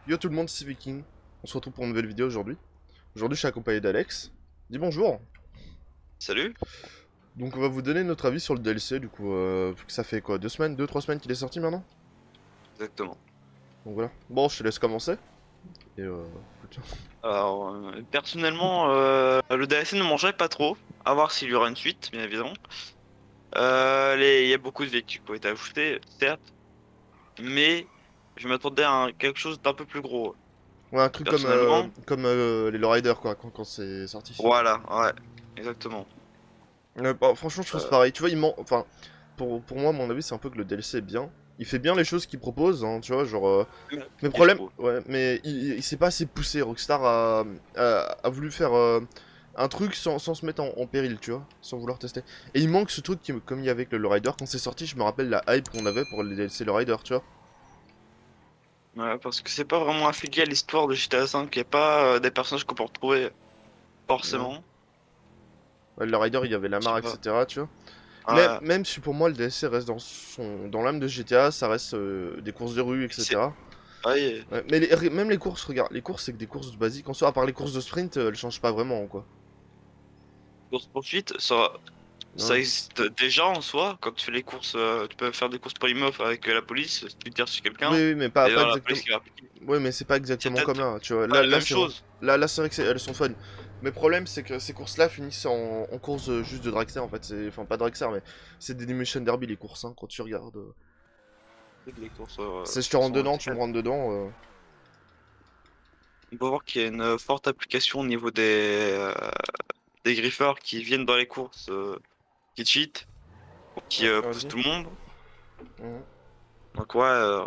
Yo tout le monde, c'est Viking. On se retrouve pour une nouvelle vidéo aujourd'hui. Aujourd'hui, je suis accompagné d'Alex. Dis bonjour. Salut? Donc, on va vous donner notre avis sur le DLC. Du coup, vu que ça fait quoi, 2 semaines, 2, 3 semaines qu'il est sorti maintenant. Exactement. Donc voilà. Bon, je te laisse commencer. Et écoute. Alors, personnellement, le DLC ne mangerait pas trop. À voir s'il y aura une suite, bien évidemment. Il y a beaucoup de véhicules qui ont été ajoutés, certes, mais je m'attendais à quelque chose d'un peu plus gros. Ouais, un truc Personnellement, comme les Lowriders quoi, quand c'est sorti. voilà, ouais, exactement. Bah, franchement, je pense Euh, pareil. Tu vois, il manque. Enfin, pour moi, mon avis, c'est un peu que le DLC est bien. Il fait bien les choses qu'il propose, hein, tu vois, genre. Mais et je problème, trouve. ouais, mais il s'est pas assez poussé. Rockstar a voulu faire un truc sans se mettre en péril, tu vois, sans vouloir tester. Et il manque ce truc comme il y avait avec le Lowrider. Quand c'est sorti, je me rappelle la hype qu'on avait pour les DLC Lowrider, tu vois. Ouais, parce que c'est pas vraiment affilié à l'histoire de GTA V, il n'y a pas des personnages qu'on peut retrouver Ouais. forcément. Ouais, le Lowrider, il y avait la Je sais mare, pas. etc., tu vois. Ouais, Même si pour moi, le DLC reste dans l'âme de GTA, ça reste des courses de rue, c'est. etc. Ouais, Ouais, mais même les courses, regarde, les courses c'est que des courses basiques en soi, à part les courses de sprint, elles changent pas vraiment quoi. course poursuite, ça Ouais. existe déjà en soi. Quand tu fais les courses, tu peux faire des courses polymorphes avec la police. Si tu tires sur Oui, quelqu'un, oui, mais et pas dans la police exactement. qui va appliquer. Oui, mais c'est pas C'est exactement comme peut-être là, tu vois. pas la Là même c'est bon. chose. Là c'est vrai que elles sont fun. Mais le problème, c'est que ces courses-là finissent en course juste de dragster en fait. Enfin, pas dragster, mais c'est des Demolition Derby les courses, hein, quand tu regardes. Les courses Si je te rentre sont dedans, tu me extrêmes. rentres dedans. On peut voir qu'il y a une forte application au niveau des griffeurs qui viennent dans les courses, qui cheat, ou qui Ouais, poussent vas-y. tout le monde. Mhm. Donc ouais,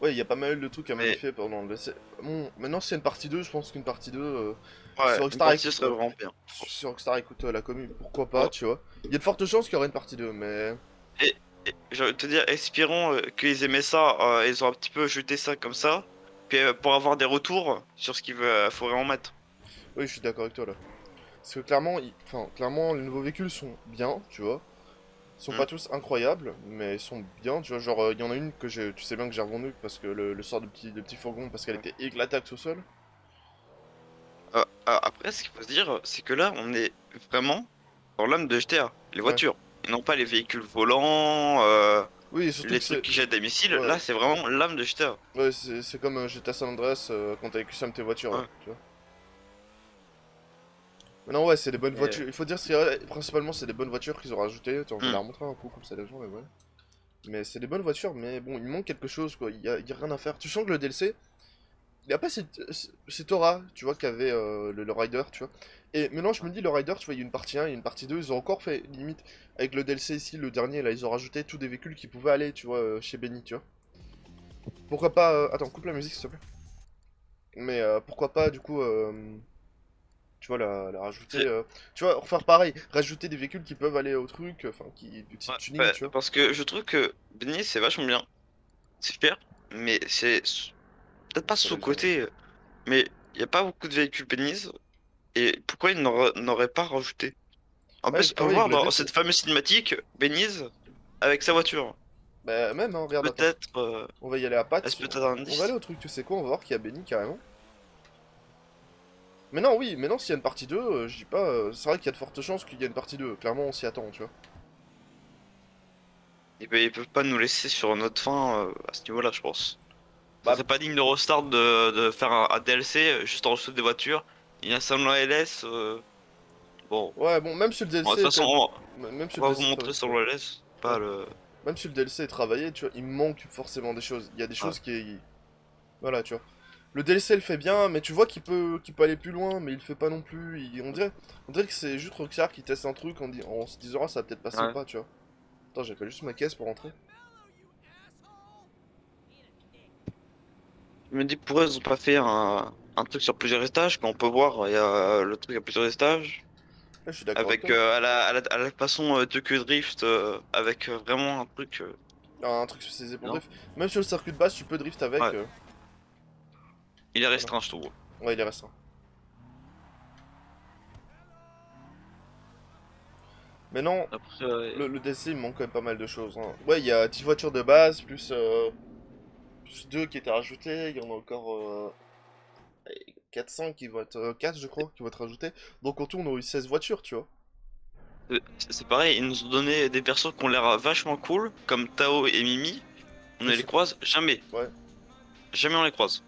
Ouais, il y a pas mal de trucs à mais modifier pendant le. Bon, maintenant, s'il y a une partie 2 je pense qu'une partie 2 si ouais, une Rockstar partie ce écoute, serait vraiment bien, je si pense. Rockstar écoute la commune, pourquoi pas, Bon, tu vois. Il y a de fortes chances qu'il y aurait une partie 2 mais. et je vais te dire, espérons qu'ils aimaient ça, ils ont un petit peu jeté ça comme ça, puis pour avoir des retours sur ce qu'il faut vraiment mettre. Oui, je suis d'accord avec toi là. Parce que clairement, clairement, les nouveaux véhicules sont bien, tu vois. Ils sont Hmm. pas tous incroyables, mais ils sont bien, tu vois. Genre, il y en a une que tu sais bien que j'ai revendue parce que le sort de petit fourgon, parce qu'elle Ouais. était éclataxe au sol. Après, ce qu'il faut se dire, c'est que là, on est vraiment dans l'âme de GTA, les Ouais. voitures, et non pas les véhicules volants, Oui, et surtout les que trucs c'est. qui jettent des missiles. Ouais, Là, c'est vraiment l'âme de GTA. ouais, c'est comme GTA San Andreas quand t'avais custom tes voitures là, Ouais. tu vois. Mais non, ouais, c'est des bonnes Et, voitures. Il faut dire, principalement, c'est des bonnes voitures qu'ils ont rajoutées. Attends, je vais hmm. la remontrer un coup comme ça les gens, mais ouais. Mais c'est des bonnes voitures, mais bon, il manque quelque chose quoi. Il y a rien à faire. Tu sens que le DLC, il n'y a pas cette aura, tu vois, qu'avait le Rider, tu vois. Et maintenant, je me dis, le Rider, tu vois, il y a une partie 1, il y a une partie 2, ils ont encore fait, limite, avec le DLC ici, le dernier, là, ils ont rajouté tous des véhicules qui pouvaient aller, tu vois, chez Benny, tu vois. Pourquoi pas... Attends, coupe la musique, s'il te plaît. Mais pourquoi pas, du coup, tu vois, la rajouter... C'est- tu vois, refaire pareil, rajouter des véhicules qui peuvent aller au truc, enfin, du type ouais, tuning, tu vois. parce que je trouve que Benny, c'est vachement bien, c'est super, mais c'est peut-être pas Sur les gens, ouais. sous-côté, mais il n'y a pas beaucoup de véhicules Benny's, et pourquoi ils n'auraient pas rajouté? En plus, on peut Ah oui, avec voir le dans DLC. cette fameuse cinématique Benny's avec sa voiture. Bah, même, hein, regarde, attends. Peut-être, On va y aller à Pat. est-ce peut-être un On va aller indice? au truc, tu sais quoi, on va voir qu'il y a Benny, carrément. Mais non, oui, mais non, s'il y a une partie 2, je dis pas. C'est vrai qu'il y a de fortes chances qu'il y ait une partie 2. Clairement, on s'y attend, tu vois. Ils peuvent pas nous laisser sur notre faim à ce niveau-là, je pense. Ça Bah, serait pas digne de Rostart de faire un DLC juste en dessous des voitures. Il y a un San LS. Bon, ouais, bon, même si le bon, de DLC toute est façon, peut-être. Même si on le va vous DLC est montrer travaillé. San Ouais. LS. Ouais. Pas le. Même si le DLC est travaillé, tu vois, il manque forcément des choses. Il y a des Ouais. choses qui. Voilà, tu vois. Le DLC le fait bien, mais tu vois qu'il peut aller plus loin, mais il le fait pas non plus. On dirait que c'est juste Rockstar qui teste un truc en se disant, ah, ça va peut-être passer ou Ouais. pas, tu vois. Attends, j'appelle juste ma caisse pour rentrer. Je me dis pourquoi ils ont pas fait un truc sur plusieurs étages, quand on peut voir, il y a le truc à plusieurs étages. Là, je suis d'accord avec Avec toi. à la façon Tokyo Drift, avec vraiment un truc. Un truc spécialisé pour Non? drift. Même sur le circuit de base, tu peux drift avec. Ouais. Il est Voilà. restreint, je trouve. Ouais, il est restreint. Mais non, Après, le DLC, il manque quand même pas mal de choses, hein. Ouais, il y a 10 voitures de base, plus plus 2 qui étaient rajoutés, il y en a encore 4-5 qui vont être... 4 je crois, qui vont être rajoutés. Donc en tout, on a eu 16 voitures, tu vois. C'est pareil, ils nous ont donné des persos qui ont l'air vachement cool, comme Tao et Mimi. On ne les croise jamais. Ouais, Jamais on les croise.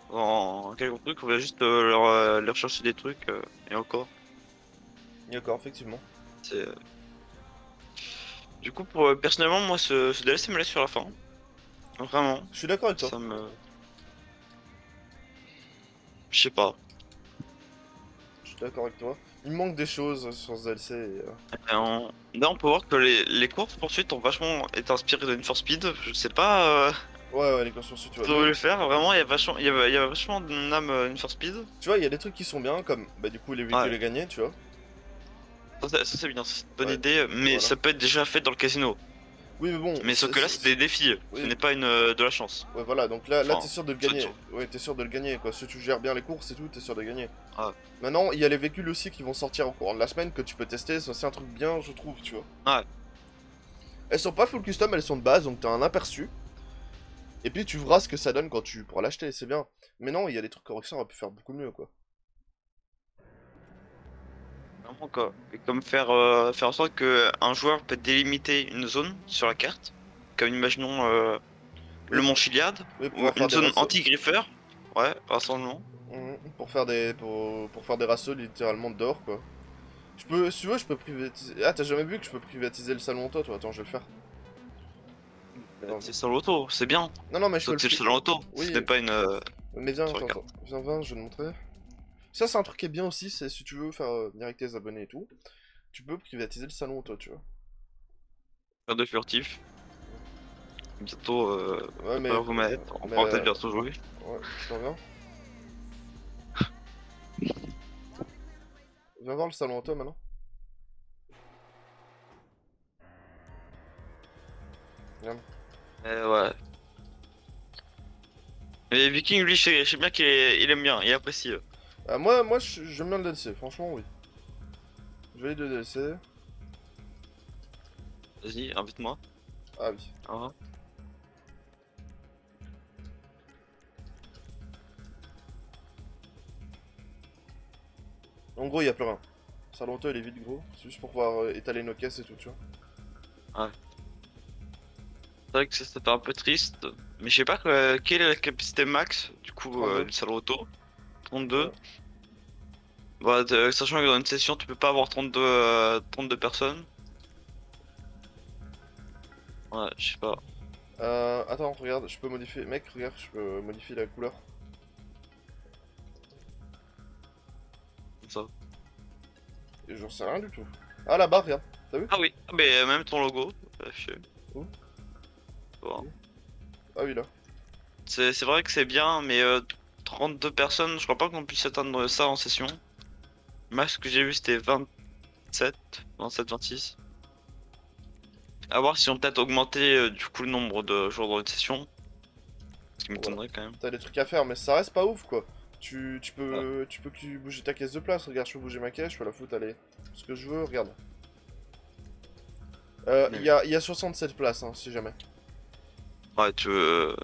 En quelques trucs, on va juste leur chercher des trucs, et encore. d'accord, effectivement. C'est... Du coup, personnellement, moi, ce DLC me laisse sur la fin. Vraiment, Je suis d'accord avec toi. ça me... Je sais pas. Je suis d'accord avec toi. Il manque des choses sur ce DLC. Là, on peut voir que les courses poursuites ont vachement été inspirées de Need for Speed. Je sais pas Ouais, ouais, les constructions, tu ce vois. qu'ils voulaient faire. Vraiment, il y a vachement d'une âme Need for Speed. Tu vois, il y a des trucs qui sont bien, comme bah, du coup les véhicules Ouais, à gagner, tu vois. ça, c'est bien, c'est une bonne Ouais, idée, mais voilà. ça peut être déjà fait dans le casino. Oui, mais bon, Mais sauf que là, c'est des défis, ce oui, n'est pas de la chance. ouais, voilà, donc là Enfin, t'es sûr de le c'est gagner. Ouais, t'es sûr de le gagner, quoi. Si tu gères bien les courses et tout, t'es sûr de gagner. ouais. Maintenant, il y a les véhicules aussi qui vont sortir au courant de la semaine que tu peux tester. C'est aussi un truc bien, je trouve, tu vois. Ouais. Elles sont pas full custom, elles sont de base, donc t'as un aperçu. Et puis tu verras ce que ça donne quand tu pourras l'acheter, c'est bien. Mais non, il y a des trucs que Rockstar a pu faire beaucoup mieux, quoi. Vraiment quoi. Et comme faire en sorte que un joueur peut délimiter une zone sur la carte, comme imaginons le Oui, mont Chiliad, oui, ou pouvoir faire une des zone races. anti-griffeur, ouais, rassemblement. Pour faire des pour faire des rassos littéralement dehors quoi. Je peux si tu veux je peux privatiser. Ah t'as jamais vu que je peux privatiser le salon auto toi, attends je vais le faire. Attends. C'est sur l'auto, c'est bien. Non non mais je peux Sauf le que c'est le salon auto, Oui c'était pas une mais viens sur la attends, carte. attends. Viens je vais te montrer. Ça c'est un truc qui est bien aussi, c'est si tu veux faire venir avec tes abonnés et tout, tu peux privatiser le salon auto tu vois. Faire de furtif. Bientôt, Ouais je vais pas mais vous mettre. On mais pourra peut-être bientôt jouer. ouais, tu t'en viens. Viens voir le salon auto maintenant. Viens. Ouais. Mais Viking, lui, je sais bien il aime bien, il apprécie. Moi j'aime bien le DLC, franchement oui. Je valide le DLC. Vas-y, invite-moi. Ah oui. Ah. En gros, il y a plus rien. Salon auto, il est vide, gros. C'est juste pour pouvoir étaler nos caisses et tout, tu vois. Ouais. C'est vrai que ça fait un peu triste. Mais je sais pas quelle est la capacité max du coup 32. du salon auto. 32. Ouais. Bah, sachant que dans une session tu peux pas avoir 32 personnes. Ouais, je sais pas. Attends, regarde, je peux modifier. Mec, regarde, je peux modifier la couleur. Comme ça. Et j'en sais rien du tout. Ah là-bas, regarde. T'as vu? Ah oui, mais même ton logo. Je sais. Où? Bon. Ah oui, là. C'est vrai que c'est bien, mais 32 personnes, je crois pas qu'on puisse atteindre ça en session. Max que j'ai vu c'était 27, 26. À voir si on peut-être augmenter du coup le nombre de jours dans une session. Ce qui Ouais. m'étonnerait quand même. T'as des trucs à faire, mais ça reste pas ouf, quoi. Tu Ouais. peux que bouger ta caisse de place. Regarde, je peux bouger ma caisse, je peux la foutre, aller. Ce que je veux, regarde. Il y a 67 places, hein, si jamais. Ouais, tu veux...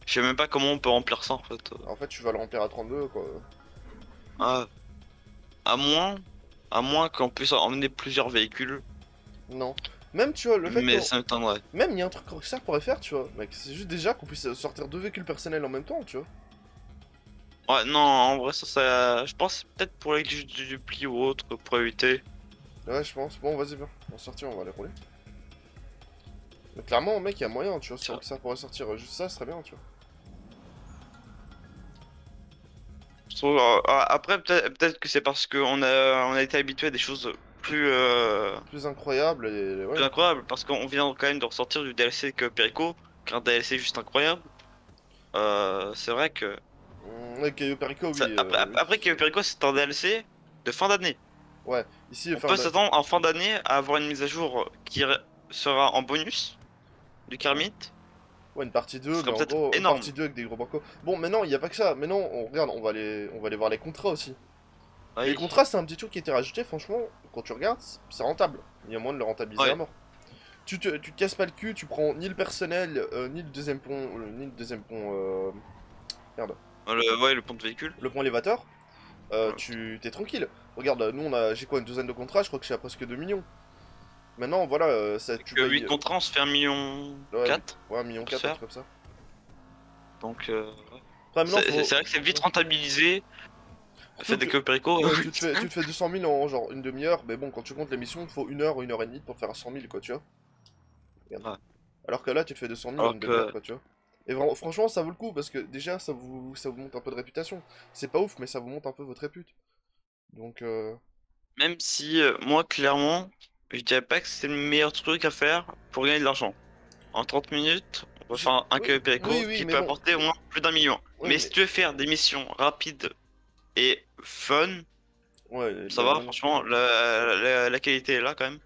Je sais même pas comment on peut remplir ça en fait. En fait, tu vas le remplir à 32, quoi. Ah, à moins, à moins qu'on puisse emmener plusieurs véhicules, Non. Même, tu vois, le fait mais qu'on... ça m'étonnerait. Même, il y a un truc que Rockstar pourrait faire, tu vois. Mec, c'est juste déjà qu'on puisse sortir deux véhicules personnels en même temps, tu vois. Ouais, non, en vrai, je pense peut-être pour les du pli ou autre, pour éviter. Ouais, je pense. Bon, vas-y, bien. On va sortir, on va les rouler. Mais clairement, mec, il y a moyen, tu vois. Si Tiens. Rockstar pourrait sortir juste ça, ce serait bien, tu vois. Je trouve, après, peut-être que c'est parce on a été habitué à des choses Plus incroyable et... plus Ouais. incroyables, parce qu'on vient quand même de ressortir du DLC que Perico, qui est un DLC juste incroyable. C'est vrai que... Ouais, Cayo Perico, oui, oui. Après que Perico, c'est un DLC de fin d'année. Ouais, ici, On enfin... peut s'attendre en fin d'année à avoir une mise à jour qui sera en bonus du Kermit. Ouais, une partie Ce 2, mais sera en peut-être gros, une énorme. partie 2 avec des gros bancos. Bon, mais non, il n'y a pas que ça. Mais non, on regarde, on va aller voir les contrats aussi. Les Oui. contrats, c'est un petit truc qui a été rajouté, franchement, quand tu regardes, c'est rentable. Il y a moyen de le rentabiliser à Ouais. mort. tu te casses pas le cul, tu prends ni le personnel, ni le deuxième pont, merde, Ouais, le pont de véhicule. le pont élévateur, Ouais. tu t'es tranquille. Regarde, nous j'ai quoi, une douzaine de contrats, je crois que j'ai à presque 2 millions. Maintenant, voilà, ça, tu Que 8 payes, contrats, on se fait 1,4 million, ouais, 8, ouais, 1 million on peut se 4, un faire. truc comme ça. Donc, Après, maintenant, c'est vrai que c'est vite rentabilisé. surtout Faites des que, Coperico. ouais, tu te fais 200 000 en genre une demi-heure, mais bon, quand tu comptes l'émission, il faut 1 heure ou 1 heure et demie pour faire 100 000, quoi, tu vois. Regarde. Ouais. Alors que là, tu te fais 200 000 en Alors une demi-heure, que quoi, tu vois. Et franchement, ça vaut le coup, parce que déjà, ça vous monte un peu de réputation. C'est pas ouf, mais ça vous monte un peu votre répute. Donc, même si moi, clairement, je dirais pas que c'est le meilleur truc à faire pour gagner de l'argent. En 30 minutes, on va faire un oui, Coperico oui, oui, qui mais peut bon. apporter au moins plus d'un million. Oui, Mais si mais... tu veux faire des missions rapides et fun, Ouais, ça la va, bonne... franchement, la qualité est là quand même.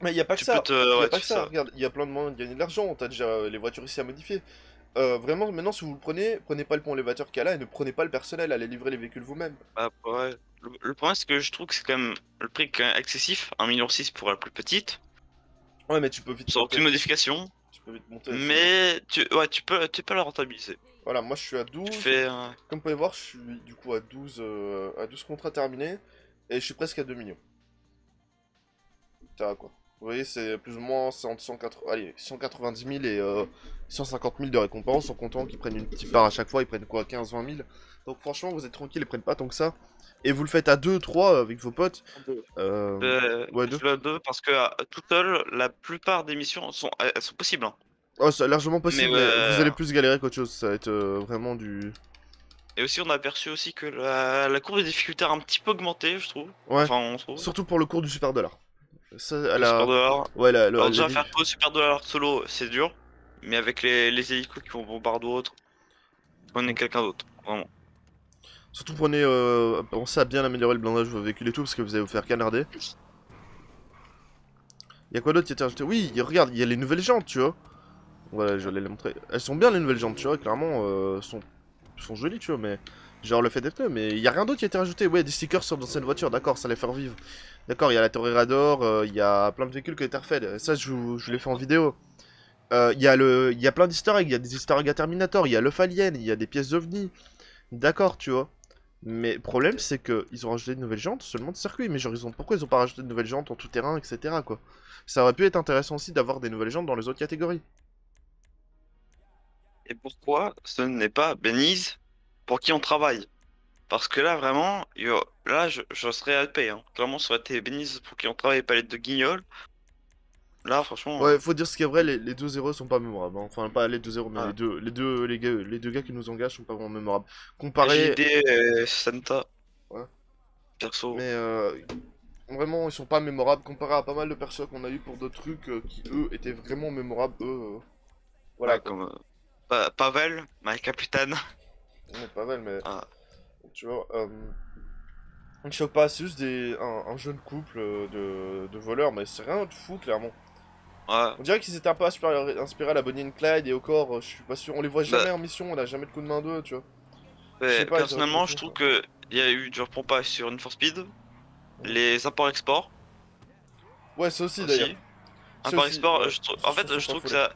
Mais y a pas que Tu peux ça. te. Y a Ouais, pas tu que fais ça. ça. Regarde, y a plein de moyens de gagner de l'argent. T'as déjà les voitures ici à modifier. Vraiment, maintenant, si vous le prenez, prenez pas le pont élévateur qu'il y a là et ne prenez pas le personnel. Allez livrer les véhicules vous-même. Bah, ouais. Le problème, c'est que je trouve que c'est quand même le prix est quand même excessif. 1,6 million pour la plus petite. Ouais, mais tu peux vite Sans monter. aucune modification. Tu peux vite monter aussi, hein. Mais ouais, tu peux la rentabiliser. Voilà, moi je suis à Tu 12. fais. Comme vous pouvez voir, je suis du coup à 12 contrats terminés. Et je suis presque à 2 millions. T'as quoi? Vous voyez, c'est plus ou moins c'est entre 180, allez, 190 000 et 150 000 de récompense, en comptant qu'ils prennent une petite part à chaque fois, ils prennent quoi, 15-20 000. Donc franchement, vous êtes tranquille, ils prennent pas tant que ça. Et vous le faites à 2, 3 avec vos potes. Ouais, 2. Je le 2 parce que tout seul, la plupart des missions elles sont possibles, hein. Oh, c'est largement Mais possible, mais vous allez plus galérer qu'autre chose. Ça va être vraiment du... et aussi on a aperçu aussi que la courbe de difficulté a un petit peu augmenté, je trouve. Ouais, Enfin, on trouve. surtout pour le cours du super dollar. Ça, elle Le super a... dollar. Ouais, Alors déjà faire que super dollar solo, c'est dur. Mais avec les hélicos qui vont bombarder ou autre, on est quelqu'un d'autre, vraiment. Surtout prenez, pensez à bien améliorer le blindage de vos véhicules et tout, parce que vous allez vous faire canarder. Y'a quoi d'autre qui a été rajouté? Oui, regarde, il y a les nouvelles jantes, tu vois. Ouais, je vais les montrer. Elles sont bien les nouvelles jantes, tu vois, clairement, sont jolies, tu vois, mais... Genre le fait des pneus, mais il y a rien d'autre qui a été rajouté. Ouais, des stickers sur d'anciennes voitures, d'accord, ça les faire vivre. D'accord, il y a la Toreador, il y a plein de véhicules qui ont été refaits. Ça, je l'ai fait en vidéo. Il y a plein d'easter eggs, il y a des easter eggs à Terminator, il y a l'œuf alien, il y a des pièces d'OVNI. D'accord, tu vois. Mais le problème, c'est que ils ont rajouté de nouvelles jantes seulement de circuit. Mais genre, pourquoi ils ont pas rajouté de nouvelles jantes en tout terrain, etc. quoi. Ça aurait pu être intéressant aussi d'avoir des nouvelles jantes dans les autres catégories. Et pourquoi ce n'est pas Benize pour qui on travaille? Parce que là, vraiment, là, je serais à payer, hein. Clairement, ça aurait été Benize pour qui on travaille, palette de guignol. Là, franchement, Ouais, faut dire ce qui est vrai, les deux zéros sont pas mémorables, hein. Enfin, pas les deux zéros, mais ouais. les deux gars qui nous engagent sont pas vraiment mémorables. JD Comparé. et Santa, Ouais. perso. Mais vraiment, ils sont pas mémorables comparé à pas mal de persos qu'on a eu pour d'autres trucs qui, eux, étaient vraiment mémorables. Eux, voilà Ouais, quoi. comme Pavel, my Capitan. On est pas mal, mais Ah, tu vois. Je choque pas, c'est juste un jeune couple de voleurs, mais c'est rien de fou, clairement. ouais. On dirait qu'ils étaient un peu inspirés à la Bonnie and Clyde, et encore, je suis pas sûr, on les voit Bah, jamais en mission, on a jamais de coup de main d'eux, tu vois. Je sais ouais, pas, ils auraient pu le personnellement, je faire, trouve quoi. que il y a eu du repompage sur Need for Speed, Mhm. les imports-export Ouais, ça aussi, d'ailleurs. aussi. Ça aussi, Import-export, ouais. en Ceux fait, sont je pas trouve que foulés. ça.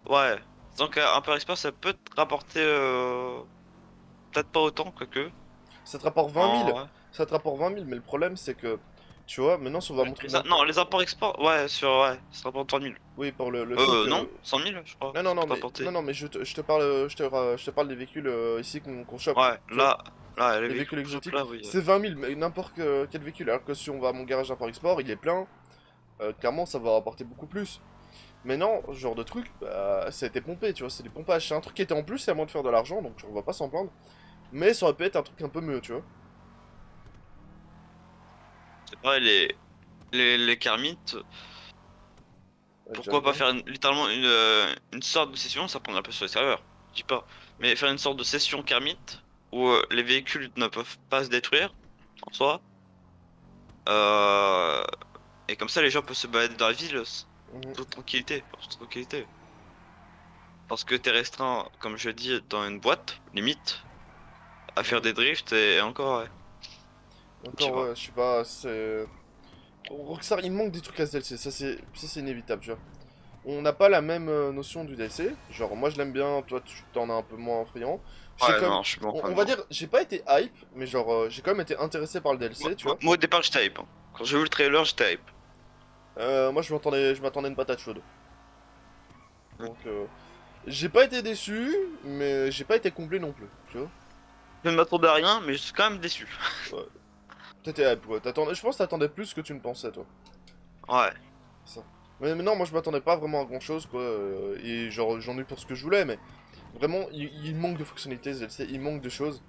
Ouais. Donc, import-export, ça peut te rapporter. Peut-être pas autant, quoique. Ça te rapporte 20 000, En... ça te rapporte 20 000, mais le problème, c'est que, tu vois, maintenant, si on va montrer une... Non, les imports-export, ouais, ouais, ça rapporte 30 000. Oui, pour le truc... Non, 100 000, je crois, Non, non, ça non, peut mais, rapporter. non, non, mais je te parle, je te parle des véhicules ici qu'on chope, Ouais, tu vois. là, les Les véhicules véhicules que je exotiques, là, oui. c'est 20 000, mais n'importe quel véhicule. Alors que si on va à mon garage d'import-export, il est plein, clairement, ça va rapporter beaucoup plus. Mais non, ce genre de truc, bah, ça a été pompé, tu vois, c'est des pompages. C'est un truc qui était en plus, c'est à moi de faire de l'argent, donc on va pas s'en plaindre. Mais ça aurait pu être un truc un peu mieux, tu vois. C'est vrai, les Kermit, Ouais, pourquoi pas Jerrycan. faire littéralement une sorte de session, ça prendra un peu sur les serveurs, je dis pas. Mais faire une sorte de session Kermit, où les véhicules ne peuvent pas se détruire, en soi. Euh, et comme ça, les gens peuvent se balader dans la ville Mhm. toute tranquillité, en toute tranquillité. Parce que t'es restreint, comme je dis, dans une boîte, limite, à faire Mhm. des drifts et encore, ouais. Je sais Encore, pas. ouais, je sais pas, c'est... Le Rockstar, il manque des trucs à ce DLC, ça c'est inévitable, tu vois. On n'a pas la même notion du DLC. Genre, moi je l'aime bien, toi tu t'en as un peu moins friand. J'ai Ouais, comme. non, je suis bon On fan, va non. dire, j'ai pas été hype, mais genre, j'ai quand même été intéressé par le DLC, tu vois. Moi, au départ, j'étais hype, hein. Quand j'ai vu le trailer, j'étais hype. Moi je m'attendais à une patate chaude. Donc, j'ai pas été déçu, mais j'ai pas été complet non plus, tu vois. Je ne m'attendais à rien, mais je suis quand même déçu. Ouais. T'étais hype, ouais. Je pense que t'attendais plus que tu ne pensais, toi. Ouais. Ça. Mais non, moi je m'attendais pas vraiment à grand chose, quoi. Et genre, j'en ai eu pour ce que je voulais, mais vraiment, il manque de fonctionnalités, ce DLC, il manque de choses.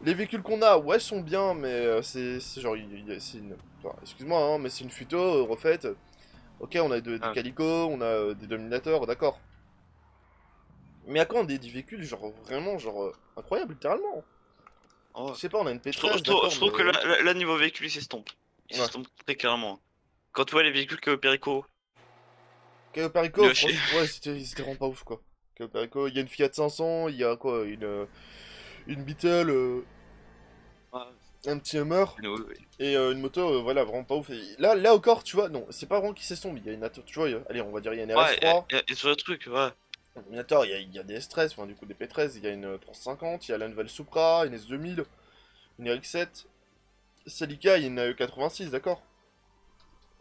Les véhicules qu'on a, ouais, sont bien, mais c'est genre, c'est une. Enfin, excuse-moi, hein, mais c'est une Futo refaite. Ok, on a des Ouais. Calico, on a des Dominators, d'accord. Mais à quand des véhicules, genre, vraiment, genre, incroyables, littéralement. Ouais. Je sais pas, on a une Je trouve, je P13, trouve- d'accord, je mais trouve que ouais. là, niveau véhicule, il s'estompe. Il Ouais. s'estompe très clairement. Quand tu vois les véhicules que Perico, Caio il Perico, va chez... franchement, ouais, c'était vraiment pas ouf, quoi. Caio Perico, il y a une Fiat 500, il y a quoi, une Beetle, Ouais, un petit Hummer, oui. et une moto, voilà, vraiment pas ouf. Et là encore, tu vois, non, c'est pas vraiment qui s'estompe, il y a une, tu vois, allez, on va dire, il y a une Ouais, RS3, il y a sur le truc, ouais. un Dominator, il y a des S13, enfin, du coup, des P13, il y a une 350, il y a la nouvelle Supra, une S2000, une RX-7, Celica, il y a une AE86, d'accord.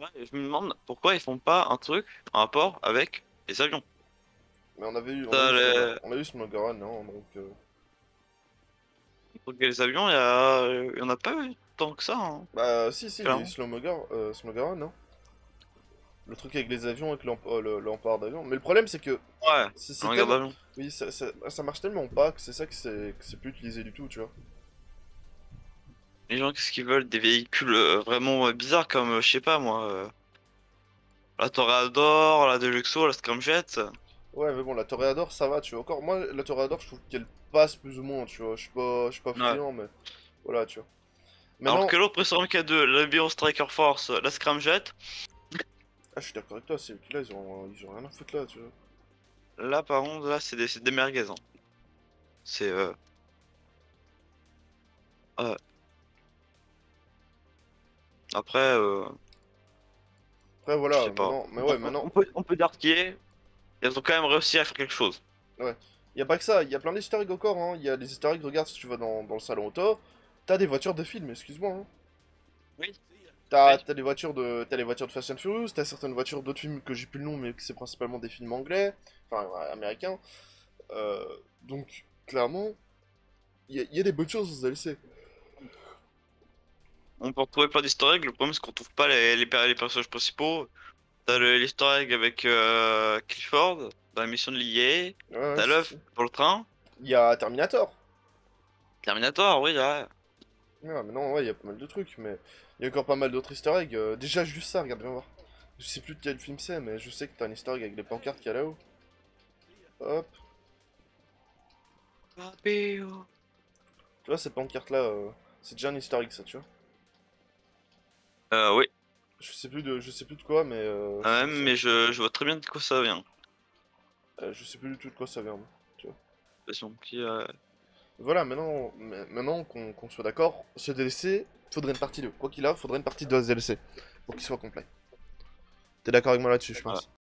Ouais, et je me demande pourquoi ils font pas un truc en rapport avec les avions. Mais on avait eu, on a Ça, eu ce, les... on a eu ce Mogaran, non, donc, Donc, les avions, il y en a pas eu tant que ça, hein, bah, si, il y a eu clairement. Smogaran, non. Le truc avec les avions, avec l'empare d'avion. Mais le problème, c'est que Ouais, c'est un regard tellement. d'avion. Oui, ça marche tellement pas que c'est ça que c'est plus utilisé du tout, tu vois. Les gens, qu'est-ce qu'ils veulent? Des véhicules vraiment bizarres comme, je sais pas moi, la Toreador, la Deluxo, la Scramjet. Ouais, mais bon, la Toréador, ça va, tu vois. Encore, moi, la Toréador, je trouve qu'elle passe plus ou moins, tu vois. Je suis pas Ouais. friand, mais voilà, tu vois. Alors Maintenant, que l'autre précédent K2, l'Avion Striker Force, la Scramjet, je suis d'accord avec toi, c'est là, ils ont rien à foutre là, tu vois. là par contre, là c'est des merguez, hein. C'est ouais. Après, Après, je voilà, sais pas. maintenant, mais ouais, maintenant, On peut dire qu'il est. Ils ont quand même réussi à faire quelque chose. ouais. Y a pas que ça, y a plein d'easter eggs encore, hein. Y a des easter eggs, regarde, si tu vas dans le salon auto, t'as des voitures de film, excuse-moi, hein. Oui. T'as Oui. t'as les voitures de Fast and Furious, t'as certaines voitures d'autres films que j'ai plus le nom, mais que c'est principalement des films anglais, enfin ouais, américains. Euh, donc, clairement, il y a des bonnes choses dans ce DLC. On peut retrouver plein d'easter eggs. Le problème c'est qu'on trouve pas les personnages principaux. T'as l'easter egg avec Clifford dans la mission de l'IA. Ouais, ouais, T'as l'œuf pour le train. il y a Terminator. Terminator, oui, ouais. Ouais, mais non, ouais, il y a pas mal de trucs, mais il y a encore pas mal d'autres easter eggs. Déjà, juste ça, regarde, viens voir. Je sais plus de quel film c'est, mais je sais que t'as un easter egg avec des pancartes qu'il y a là-haut. Hop. Papéo. Tu vois, ces pancartes-là, c'est déjà un easter egg, ça, tu vois. Oui. Je sais plus de quoi, mais Mais je vois très bien de quoi ça vient. je sais plus du tout de quoi ça vient, moi, tu vois. Façon qui, Voilà, maintenant qu'on soit d'accord, ce DLC, faudrait une partie 2. Quoi qu'il a, faudrait une partie 2 à ce DLC pour qu'il soit complet. T'es d'accord avec moi là-dessus, je voilà. pense.